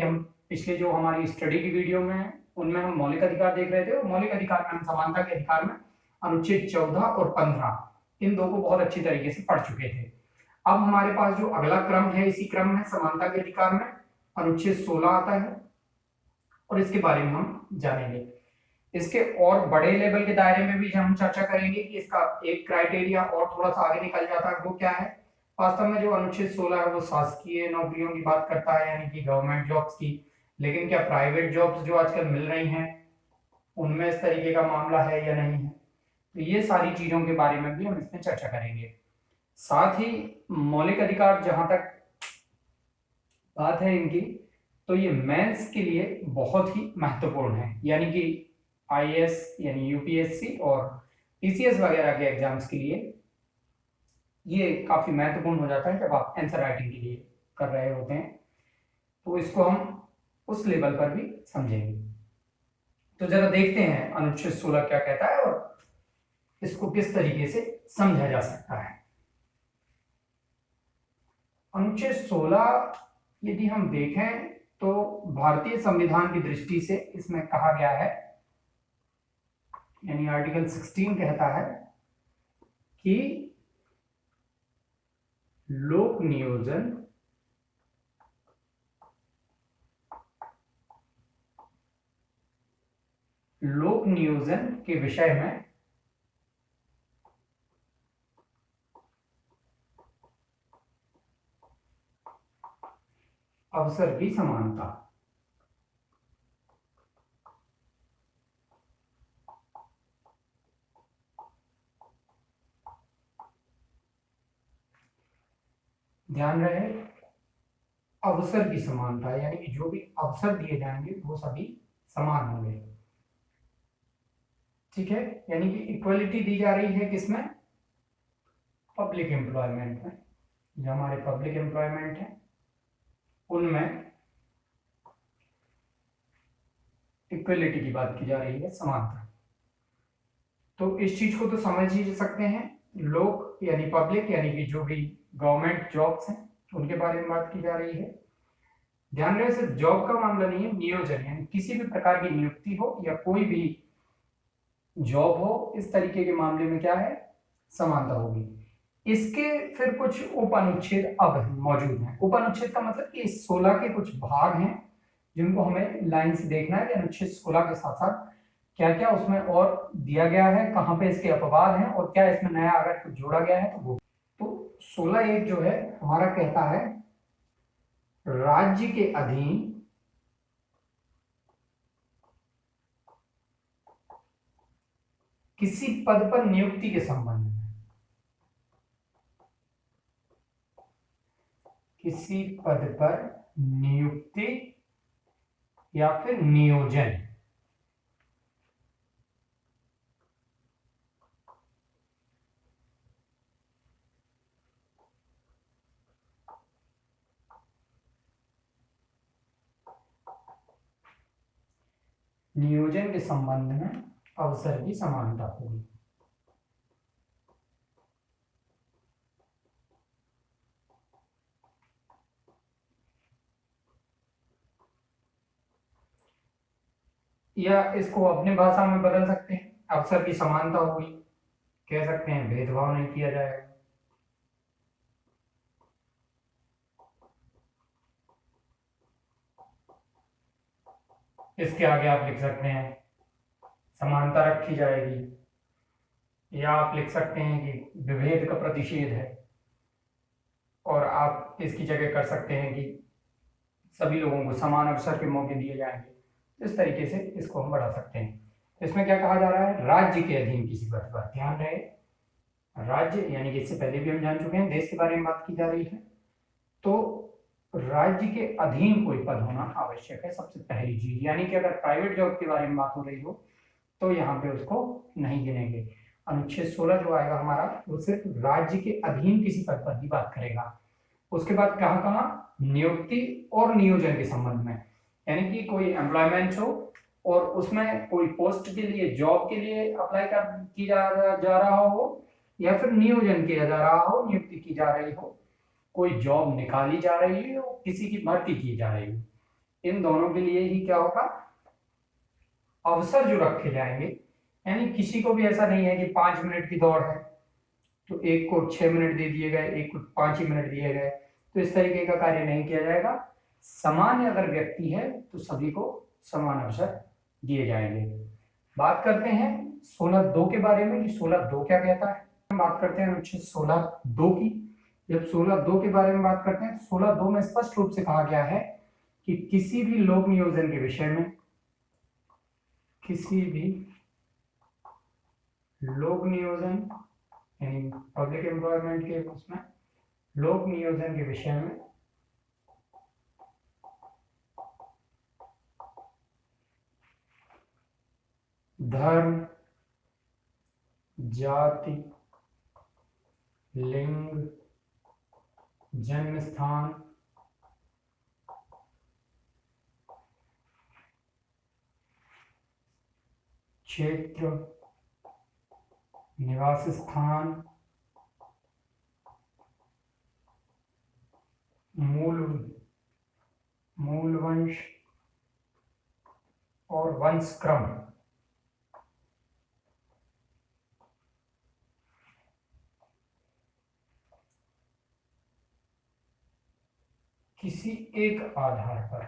हम पिछले जो हमारी स्टडी की वीडियो में उनमें हम मौलिक अधिकार देख रहे थे, और मौलिक अधिकार में हम समानता के अधिकार में अनुच्छेद 14 और 15 इन दो को बहुत अच्छी तरीके से पढ़ चुके थे। अब हमारे पास जो अगला क्रम है, इसी क्रम में समानता के अधिकार में अनुच्छेद 16 आता है और इसके बारे में हम जानेंगे। इसके और बड़े लेवल के दायरे में भी हम चर्चा करेंगे कि इसका एक क्राइटेरिया और थोड़ा सा आगे निकल जाता है, वो क्या है। वास्तव में जो अनुच्छेद 16 है वो शासकीय नौकरियों की बात करता है, यानी कि गवर्नमेंट जॉब्स की। लेकिन क्या प्राइवेट जॉब्स जो आजकल मिल रही हैं उनमें इस तरीके का मामला है या नहीं है, तो ये सारी चीजों के बारे में भी हम इसमें चर्चा करेंगे। साथ ही मौलिक अधिकार जहां तक बात है इनकी, तो ये मेंस के लिए बहुत ही महत्वपूर्ण है, यानी कि आईएएस यानी यूपीएससी और पीसीएस वगैरह के एग्जाम्स के लिए ये काफी महत्वपूर्ण हो जाता है जब आप आंसर राइटिंग के लिए कर रहे होते हैं, तो इसको हम उस लेवल पर भी समझेंगे। तो जरा देखते हैं अनुच्छेद 16 क्या कहता है और इसको किस तरीके से समझा जा सकता है। अनुच्छेद 16 यदि हम देखें तो भारतीय संविधान की दृष्टि से इसमें कहा गया है, यानी आर्टिकल 16 कहता है कि लोक नियोजन के विषय में अवसर की समानता। ध्यान रहे, अवसर की समानता, यानी कि जो भी अवसर दिए जाएंगे वो सभी समान होंगे। ठीक है, यानी कि इक्वलिटी दी जा रही है किसमें, पब्लिक एम्प्लॉयमेंट में। जो हमारे पब्लिक एम्प्लॉयमेंट है उनमें इक्वलिटी की बात की जा रही है, समानता। तो इस चीज को तो समझ ही सकते हैं। लोग यानी पब्लिक, यानी कि जो भी गवर्नमेंट जॉब्स हैं उनके बारे में बात की जा रही है। ध्यान रहे, सिर्फ जॉब का मामला नहीं है, नियोजन यानी किसी भी प्रकार की नियुक्ति हो या कोई भी जॉब हो, इस तरीके के मामले में क्या है, समानता होगी। इसके फिर कुछ उपअनुच्छेद अब मौजूद हैं। उपअनुच्छेद का मतलब कि इस 16 के कुछ भाग हैं जिनको हमें लाइन से देखना है कि अनुच्छेद 16 के साथ साथ क्या क्या उसमें और दिया गया है, कहां पे इसके अपवाद हैं और क्या इसमें नया अगर कुछ जोड़ा गया है तो वो। तो 16(1) जो है हमारा कहता है, राज्य के अधीन किसी पद पर नियुक्ति के संबंध में, किसी पद पर नियुक्ति या फिर नियोजन, नियोजन के संबंध में अवसर की समानता होगी। या इसको अपने भाषा में बदल सकते हैं, अवसर की समानता होगी, कह सकते हैं भेदभाव नहीं किया जाएगा। इसके आगे आप लिख सकते हैं समानता रखी जाएगी, या आप लिख सकते हैं कि विभेद का प्रतिषेध है, और आप इसकी जगह कर सकते हैं कि सभी लोगों को समान अवसर के मौके दिए जाएंगे। इस तरीके से इसको हम बढ़ा सकते हैं। इसमें क्या कहा जा रहा है, राज्य के अधीन किसी पद पर। ध्यान रहे, राज्य यानी कि इससे पहले भी हम जान चुके हैं, देश के बारे में बात की जा रही है, तो राज्य के अधीन कोई पद होना आवश्यक है, सबसे पहली चीज। यानी कि अगर प्राइवेट जॉब के बारे में बात हो रही हो तो यहाँ पे उसको नहीं गिनेंगे। अनुच्छेद 16 जो आएगा हमारा, वो सिर्फ राज्य के अधीन किसी पद पर ही बात करेगा। उसके बाद कहाँ कहाँ, नियुक्ति और नियोजन के संबंध में, यानी कि कोई एम्प्लॉयमेंट हो और उसमें कोई पोस्ट के लिए, जॉब के लिए अप्लाई की जा रहा हो, या फिर नियोजन किया जा रहा हो, नियुक्ति की जा रही हो, कोई जॉब निकाली जा रही है, किसी की भर्ती की जा रही है, इन दोनों के लिए ही क्या होगा, अवसर जो रखे जाएंगे, यानी किसी को भी ऐसा नहीं है कि 5 मिनट की दौड़ है तो एक को 6 मिनट दे दिए गए, एक को 5 ही मिनट दिए गए, तो इस तरीके का कार्य नहीं किया जाएगा। समान अगर व्यक्ति है तो सभी को समान अवसर दिए जाएंगे। बात करते हैं 16(2) के बारे में कि 16(2) क्या कहता है। हम बात करते हैं अनुच्छेद 16(2) की। जब 16(2) के बारे में बात करते हैं, 16(2) में स्पष्ट रूप से कहा गया है कि किसी भी लोक नियोजन के विषय में, किसी भी लोक नियोजन यानी पब्लिक एम्प्लॉयमेंट के उसमें लोक नियोजन के विषय में धर्म, जाति, लिंग, जन्म स्थान, क्षेत्र, निवास स्थान, मूल वंश और वंश क्रम किसी एक आधार पर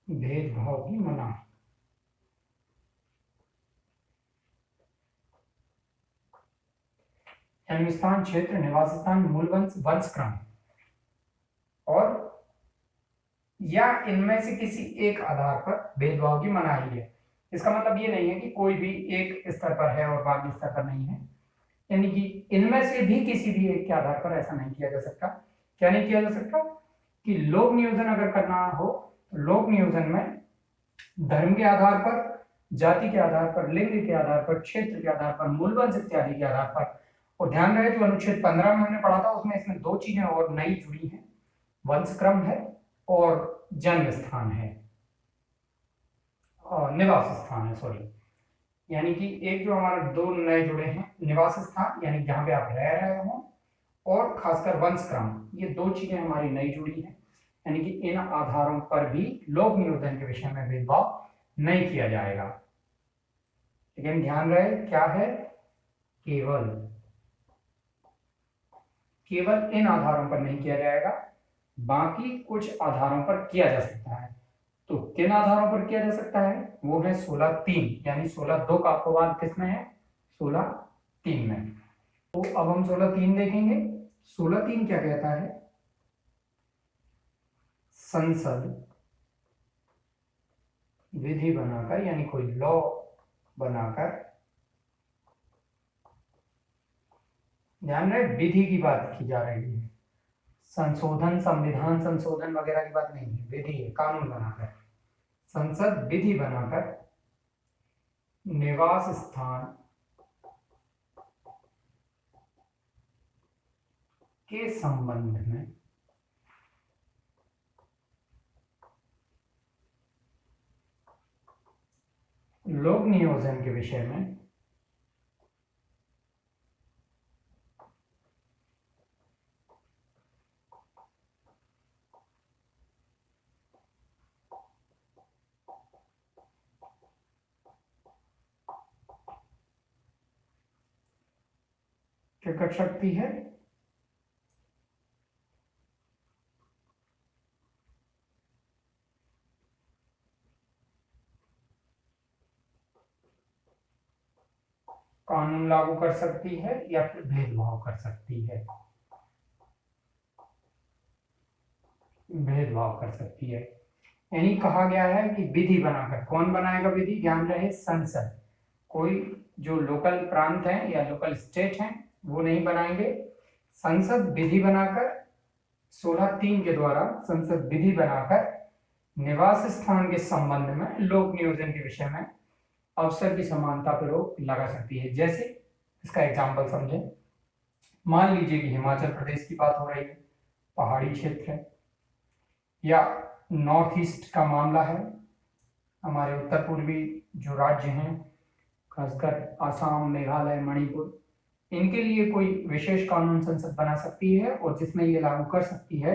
भेदभाव की मनाही। जन्म स्थान, क्षेत्र, निवास स्थान, मूल वंश, वंश क्रम और या इनमें से किसी एक आधार पर भेदभाव की मनाही है। इसका मतलब ये नहीं है कि कोई भी एक स्तर पर है और बाकी स्तर पर नहीं है, यानी कि इनमें से भी किसी भी एक के आधार पर ऐसा नहीं किया जा सकता। क्या नहीं किया जा सकता कि लोक नियोजन अगर करना हो तो लोक नियोजन में धर्म के आधार पर, जाति के आधार पर, लिंग के आधार पर, क्षेत्र के आधार पर, मूल वंश इत्यादि के आधार पर। और ध्यान रहे जो अनुच्छेद 15 में हमने पढ़ा था उसमें इसमें 2 चीजें और नई जुड़ी हैं, वंश क्रम है और जन्म स्थान है, निवास स्थान है, सॉरी। यानी कि एक जो हमारे 2 नए जुड़े हैं, निवास स्थान यानी जहां पे आप रह रहे हो, और खासकर वंश क्रम, ये 2 चीजें हमारी नई जुड़ी हैं। यानी कि इन आधारों पर भी लोक नियोजन के विषय में भेदभाव नहीं किया जाएगा। लेकिन ध्यान रहे क्या है, केवल इन आधारों पर नहीं किया जाएगा, बाकी कुछ आधारों पर किया जा सकता है। तो किन आधारों पर किया जा सकता है, वो है 16(3), यानी 16(2) का अपवाद किसमें है, 16(3) में। तो अब हम 16(3) देखेंगे। 16(3) क्या कहता है, संसद विधि बनाकर, यानी कोई लॉ बनाकर, ध्यान रहे विधि की बात की जा रही है, संशोधन, संविधान संशोधन वगैरह की बात नहीं है, विधि है, कानून बनाकर। संसद विधि बनाकर निवास स्थान के संबंध में लोक नियोजन के विषय में क्या कर सकती है, कानून लागू कर सकती है या फिर भेदभाव कर सकती है, भेदभाव कर सकती है। यानी कहा गया है कि विधि बनाकर, कौन बनाएगा विधि, ध्यान रहे संसद, कोई जो लोकल प्रांत है या लोकल स्टेट है वो नहीं बनाएंगे। संसद विधि बनाकर, 16(3) के द्वारा संसद विधि बनाकर निवास स्थान के संबंध में लोक नियोजन के विषय में अवसर की समानता पर रोक लगा सकती है। जैसे इसका एग्जाम्पल समझे, मान लीजिए कि हिमाचल प्रदेश की बात हो रही है, पहाड़ी क्षेत्र है, या नॉर्थ ईस्ट का मामला है, हमारे उत्तर पूर्वी जो राज्य हैं, खासकर आसाम, मेघालय, मणिपुर, इनके लिए कोई विशेष कानून संसद बना सकती है और जिसमें ये लागू कर सकती है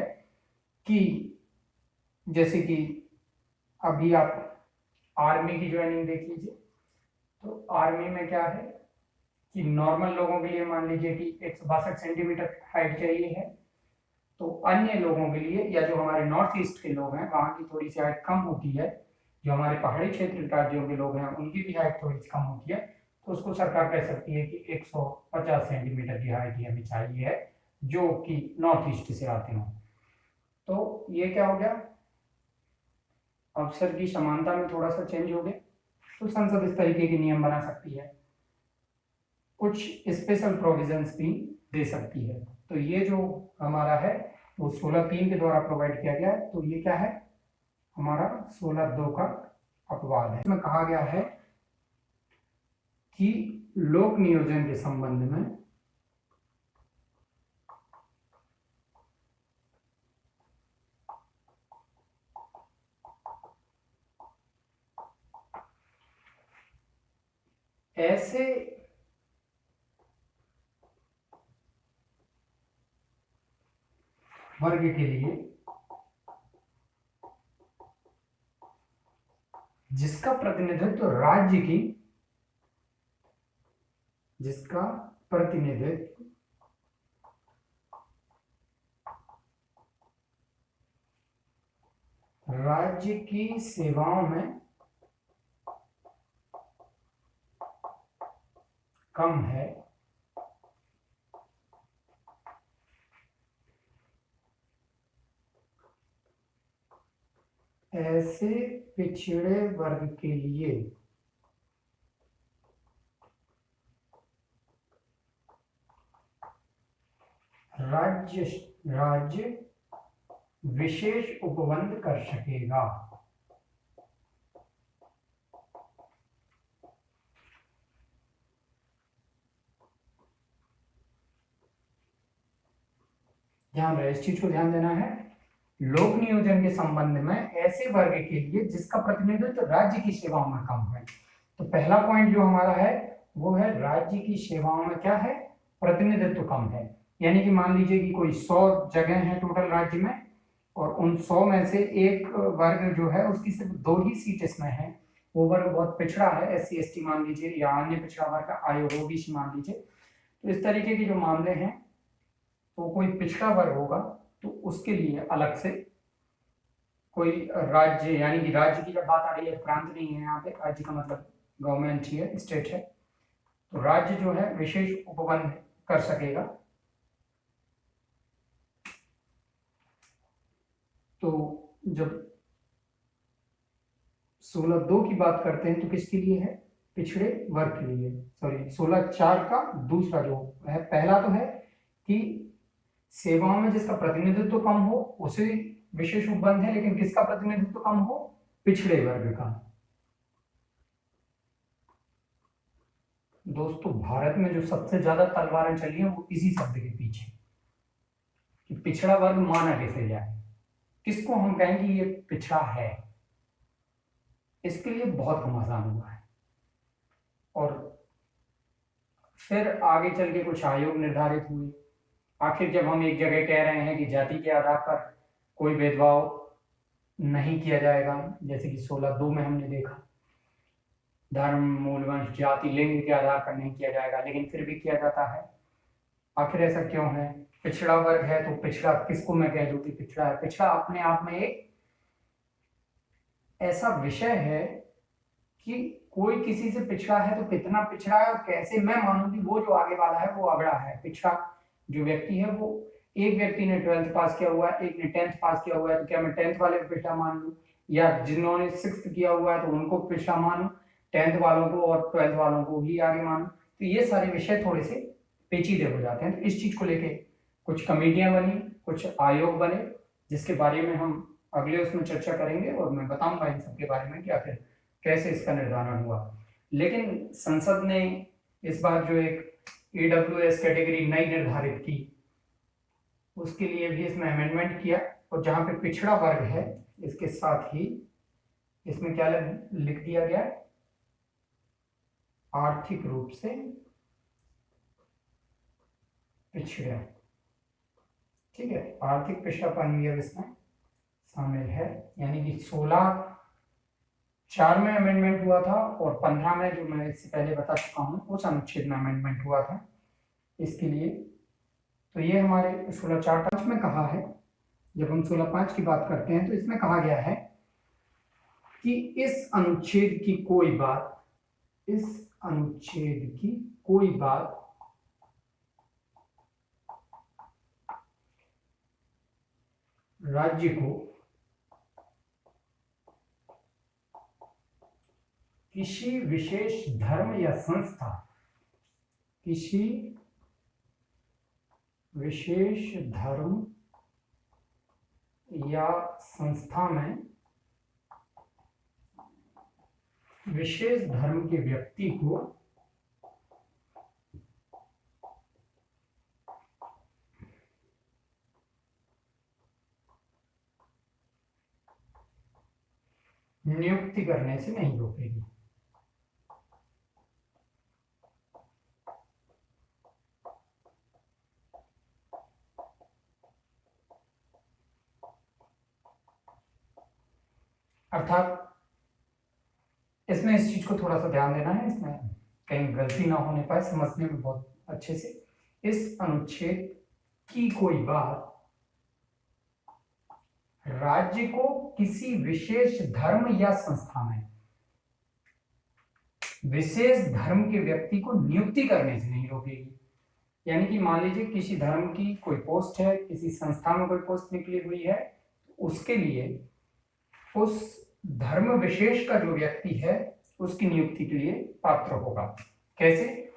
कि जैसे कि अभी आप आर्मी की ज्वाइनिंग देख लीजिए, तो आर्मी में क्या है कि नॉर्मल लोगों के लिए मान लीजिए कि 162 सेंटीमीटर हाइट चाहिए है, तो अन्य लोगों के लिए या जो हमारे नॉर्थ ईस्ट के लोग हैं वहाँ की थोड़ी सी हाइट कम होती है, जो हमारे पहाड़ी क्षेत्र राज्यों के लोग हैं उनकी भी हाइट थोड़ी सी कम होती है, तो उसको सरकार कह सकती है कि 150 सेंटीमीटर की हाइट ही हमें चाहिए है जो कि नॉर्थ ईस्ट से आते हों। तो ये क्या हो गया, अफसर की समानता में थोड़ा सा चेंज हो गया, तो संसद इस तरीके के नियम बना सकती है, कुछ स्पेशल प्रोविजंस भी दे सकती है। तो ये जो हमारा है वो 16(3) के द्वारा प्रोवाइड किया गया है। तो ये क्या है, हमारा 16(2) का अपवाद है। इसमें कहा गया है कि लोक नियोजन के संबंध में ऐसे वर्ग के लिए जिसका प्रतिनिधित्व राज्य की सेवाओं में कम है, ऐसे पिछड़े वर्ग के लिए राज्य विशेष उपबंध कर सकेगा। ध्यान रहे, इस चीज को ध्यान देना है। लोक नियोजन के संबंध में ऐसे वर्ग के लिए जिसका प्रतिनिधित्व राज्य की सेवाओं में कम है। तो पहला पॉइंट जो हमारा है वो है राज्य की सेवाओं में क्या है, प्रतिनिधित्व कम है। यानी कि मान लीजिए कि कोई 100 जगह है टोटल राज्य में और उन 100 में से एक वर्ग जो है उसकी सिर्फ 2 ही सीट इसमें है, वो वर्ग बहुत पिछड़ा है, SC ST मान लीजिए या अन्य पिछड़ा वर्ग का आयोग OBC मान लीजिए। तो इस तरीके के जो मामले हैं तो कोई पिछड़ा वर्ग होगा तो उसके लिए अलग से कोई राज्य, यानी कि राज्य की जब बात आ रही है प्रांत नहीं है यहाँ पे, राज्य का मतलब गवर्नमेंट ही है, स्टेट है, तो राज्य जो है विशेष उपबंध कर सकेगा। तो जब 16(2) की बात करते हैं तो किसके लिए है, पिछड़े वर्ग के लिए। सॉरी, 16(4) का दूसरा जो है, पहला तो है कि सेवाओं में जिसका प्रतिनिधित्व कम हो उसे विशेष उपबंध है, लेकिन किसका प्रतिनिधित्व कम हो, पिछड़े वर्ग का। दोस्तों भारत में जो सबसे ज्यादा तलवारें चली हैं वो इसी शब्द के पीछे कि पिछड़ा वर्ग माना कैसे जाए, किसको हम कहें कि ये पिछड़ा है, इसके लिए बहुत घमासान हुआ है। और फिर आगे चल के कुछ आयोग निर्धारित हुए। आखिर जब हम एक जगह कह रहे हैं कि जाति के आधार पर कोई भेदभाव नहीं किया जाएगा, जैसे कि 16(2) में हमने देखा, धर्म, मूल, वंश, जाति, लिंग के आधार पर नहीं किया जाएगा, लेकिन फिर भी किया जाता है। आखिर ऐसा क्यों है, पिछड़ा वर्ग है तो पिछड़ा किसको मैं कह दूं कि पिछड़ा है। पिछड़ा अपने आप में एक ऐसा विषय है कि कोई किसी से पिछड़ा है तो कितना पिछड़ा है और कैसे मैं मानूं कि वो जो आगे वाला है वो अगड़ा है। पिछड़ा जो व्यक्ति है वो, एक व्यक्ति ने 12th पास किया हुआ है, एक ने 10th पास किया हुआ है, तो क्या मैं 10th वाले को पिछड़ा मान लूं, या जिन्होंने 6th किया हुआ है तो उनको पिछड़ा मानूं, 10th वालों को और 12th वालों को ही आगे मानूं। तो ये सारे विषय थोड़े से पेचीदे हो जाते हैं। तो इस चीज को लेके कुछ कमेटियां बनी, कुछ आयोग बने, जिसके बारे में हम अगले उसमें चर्चा करेंगे और मैं बताऊंगा इन सब के बारे में कि आखिर कैसे इसका निर्धारण हुआ। लेकिन संसद ने इस बार जो एक AWS कैटेगरी नई निर्धारित की, उसके लिए भी इसमें अमेंडमेंट किया, और जहां पे पिछड़ा वर्ग है इसके साथ ही इसमें क्या लिख दिया गया, आर्थिक रूप से पिछड़ा। ठीक है, आर्थिक पिछड़ापन भी अब इसमें शामिल है। यानी कि 16(4) में अमेंडमेंट हुआ था और 15 में, जो मैं इससे पहले बता चुका हूँ, उस अनुच्छेद में अमेंडमेंट हुआ था इसके लिए। तो ये हमारे 16(4)(5) में कहा है। जब हम 16(5) की बात करते हैं तो इसमें कहा गया है कि इस अनुच्छेद की कोई बात राज्य को किसी विशेष धर्म या संस्था में विशेष धर्म के व्यक्ति को नियुक्ति करने से नहीं रोकेगी। अर्थात इसमें इस चीज को थोड़ा सा ध्यान देना है, इसमें कहीं गलती ना होने पाए, समझने में बहुत अच्छे से। इस अनुच्छेद की कोई बात राज्य को किसी विशेष धर्म या संस्था में विशेष धर्म के व्यक्ति को नियुक्ति करने से नहीं रोकेगी। यानी कि मान लीजिए किसी धर्म की कोई पोस्ट है, किसी संस्था में कोई पोस्ट निकली हुई है, उसके लिए उस धर्म विशेष का जो व्यक्ति है उसकी नियुक्ति के लिए पात्र होगा। कैसे?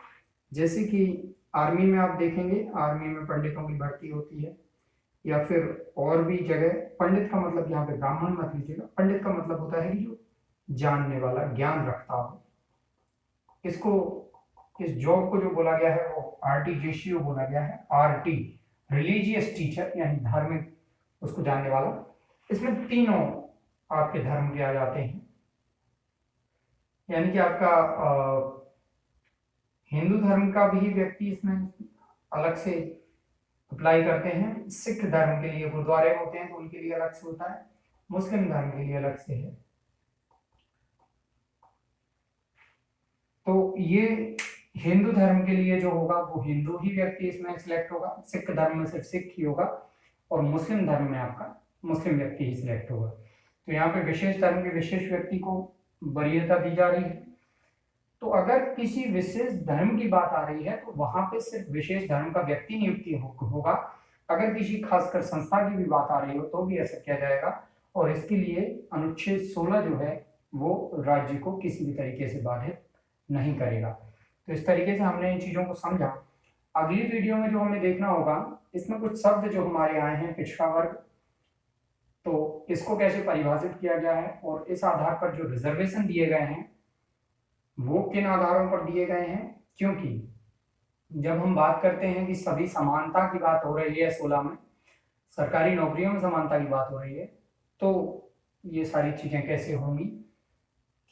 जैसे कि आर्मी में आप देखेंगे, आर्मी में पंडितों की भर्ती होती है, या फिर और भी जगह। पंडित का मतलब यहाँ पे ब्राह्मण मत लीजिएगा, पंडित का मतलब होता है कि जो जानने वाला, ज्ञान रखता हो। इस जॉब को जो बोला गया है वो आर्टिजेशियो बोला गया है। आरटी रिलीजियस टीचर, यानी धार्मिक, उसको जानने वाला। इसमें तीनों आपके धर्म के आ जाते हैं। यानी कि आपका हिंदू धर्म का भी व्यक्ति इसमें अलग से अप्लाई करते हैं। सिख धर्म के लिए गुरुद्वारे होते हैं तो उनके लिए अलग से होता है, मुस्लिम धर्म के लिए अलग से है। तो ये हिंदू धर्म के लिए जो होगा वो हिंदू ही व्यक्ति इसमें सिलेक्ट होगा, सिख धर्म में सिर्फ सिख ही होगा, और मुस्लिम धर्म में आपका मुस्लिम व्यक्ति ही सिलेक्ट होगा। तो यहाँ पे विशेष धर्म के विशेष व्यक्ति को वरीयता दी जा रही है। तो अगर किसी विशेष धर्म की बात आ रही है तो वहां पे सिर्फ विशेष धर्म का व्यक्ति नियुक्ति होगा। अगर किसी खासकर संस्था की भी बात आ रही हो तो भी ऐसा किया जाएगा, और इसके लिए अनुच्छेद 16 जो है वो राज्य को किसी भी तरीके से बाधित नहीं करेगा। तो इस तरीके से हमने इन चीजों को समझा। अगली वीडियो में जो हमें देखना होगा, इसमें कुछ शब्द जो हमारे आए हैं, पिछड़ा वर्ग, तो इसको कैसे परिभाषित किया गया है, और इस आधार पर जो रिजर्वेशन दिए गए हैं वो किन आधारों पर दिए गए हैं। क्योंकि जब हम बात करते हैं कि सभी समानता की बात हो रही है 16 में, सरकारी नौकरियों में समानता की बात हो रही है, तो ये सारी चीजें कैसे होंगी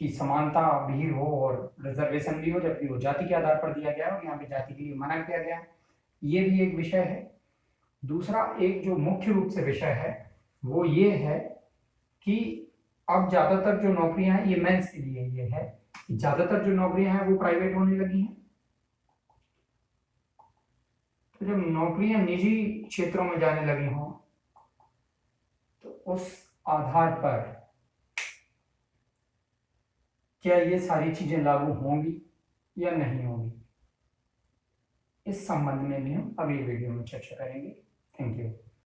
कि समानता भी हो और रिजर्वेशन भी हो, जबकि वो जाति के आधार पर दिया गया है और यहाँ पे जाति के लिए मना किया गया है। ये भी एक विषय है। दूसरा एक जो मुख्य रूप से विषय है वो ये है कि अब ज्यादातर जो नौकरियां हैं, ये मेंस के लिए ये है कि ज्यादातर जो नौकरियां हैं वो प्राइवेट होने लगी हैं। तो जब नौकरियां निजी क्षेत्रों में जाने लगी हों तो उस आधार पर क्या ये सारी चीजें लागू होंगी या नहीं होंगी, इस संबंध में भी हम अगली वीडियो में चर्चा करेंगे। Thank you.